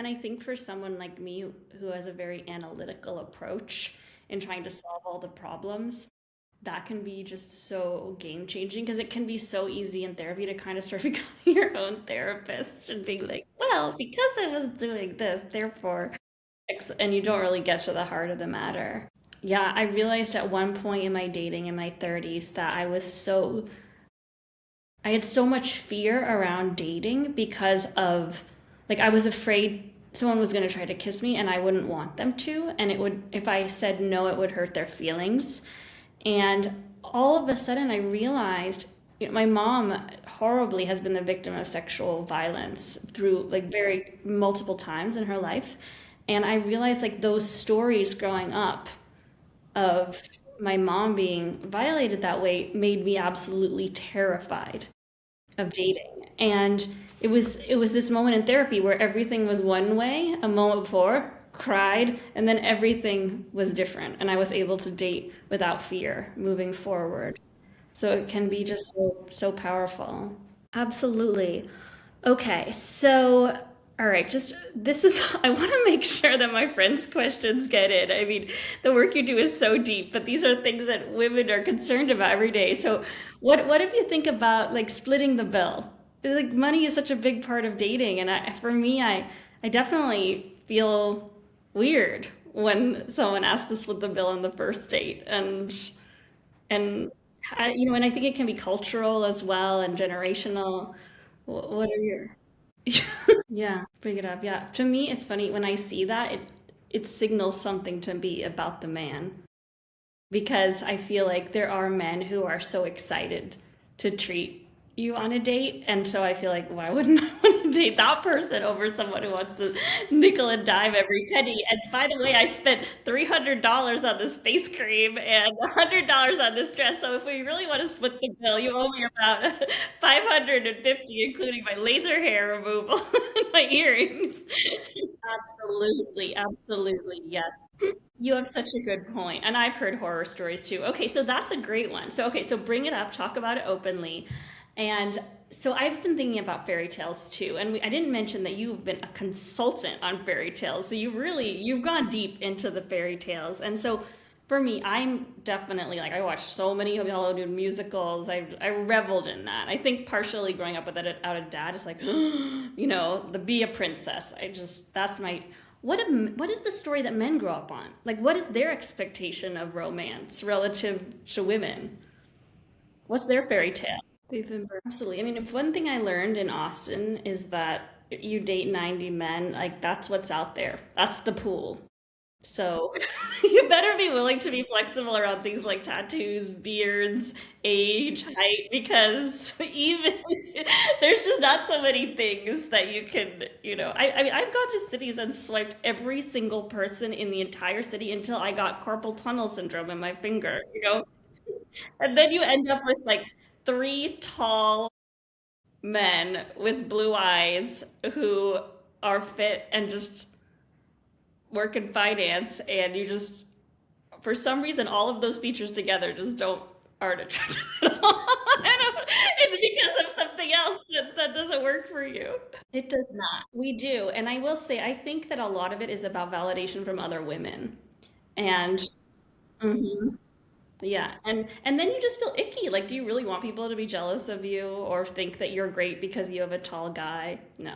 And I think for someone like me who has a very analytical approach in trying to solve all the problems, that can be just so game changing because it can be so easy in therapy to kind of start becoming your own therapist and being like, well, because I was doing this, therefore, and you don't really get to the heart of the matter. Yeah, I realized at one point in my dating in my 30s that I had so much fear around dating because of, like, I was afraid someone was going to try to kiss me and I wouldn't want them to. And it would, if I said no, it would hurt their feelings. And all of a sudden, I realized, my mom horribly has been the victim of sexual violence through like very multiple times in her life. And I realized like those stories growing up of my mom being violated that way made me absolutely terrified of dating. And it was this moment in therapy where everything was one way a moment before, cried, and then everything was different. And I was able to date without fear moving forward. So it can be just so powerful. Absolutely. Okay, so all right, just this is I want to make sure that my friends' questions get in. I mean, the work you do is so deep, but these are things that women are concerned about every day. So, what if you think about like splitting the bill? Like money is such a big part of dating, and for me, I definitely feel weird when someone asks to split the bill on the first date, and and I think it can be cultural as well and generational. What are your Yeah, bring it up. Yeah. To me, it's funny when I see that it signals something to me about the man because I feel like there are men who are so excited to treat you on a date. And so I feel like, why wouldn't I want to date that person over someone who wants to nickel and dime every penny? And by the way, I spent $300 on this face cream and $100 on this dress. So if we really want to split the bill, you owe me about 550, including my laser hair removal and my earrings. Absolutely, absolutely, yes. You have such a good point. And I've heard horror stories too. Okay, so that's a great one. So, okay, so bring it up, talk about it openly. And so I've been thinking about fairy tales too. And I didn't mention that you've been a consultant on fairy tales. So you've gone deep into the fairy tales. And so for me, I'm definitely like, I watched so many Hollywood musicals. I reveled in that. I think partially growing up with it out of dad is like, the be a princess. That's my, what is the story that men grow up on? Like, what is their expectation of romance relative to women? What's their fairy tale? They've been absolutely. I mean, if one thing I learned in Austin is that you date 90 men, like that's what's out there. That's the pool. So you better be willing to be flexible around things like tattoos, beards, age, height, because even there's just not so many things that you can, I mean, I've gone to cities and swiped every single person in the entire city until I got carpal tunnel syndrome in my finger. And then you end up with like three tall men with blue eyes who are fit and just work in finance, and you just for some reason, all of those features together just aren't attractive at all. It's because of something else that doesn't work for you. It does not. We do. And I will say, I think that a lot of it is about validation from other women. And Mhm. Yeah, and then you just feel icky. Like, do you really want people to be jealous of you or think that you're great because you have a tall guy? No.